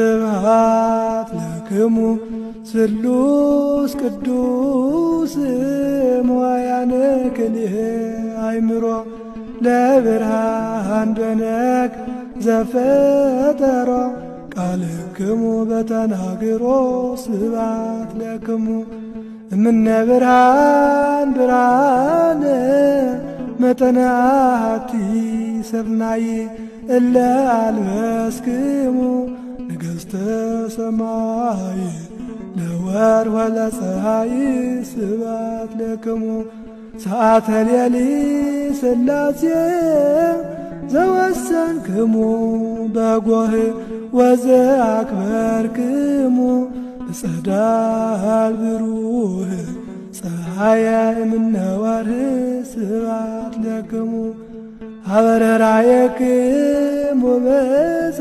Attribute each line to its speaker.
Speaker 1: ስብሐት ለክሙ ስሉስ ቅዱስ መዋያነ ክልኤ አእምሮ ለብርሃን ደነቅ ዘፈጠሮ ቃልክሙ በተናግሮ ስብሐት ለክሙ እምነ ብርሃን ብርሃነ መጠነ አሐቲ ሰናይ እለ አልበስክሙ ነገሥተ ሰማይ ለወርኅ ወለፀሐይ ስብሐት ለክሙ ሰዓተ ሌሊት ሥላሴ ዘወሰንክሙ በጎህ ወዘአክበርክሙ በጸዳል ብሩህ ፀሐየ እምነ ወርኅ ስብሐት ለክሙ ኀበ ርኅራኄክሙ በዛ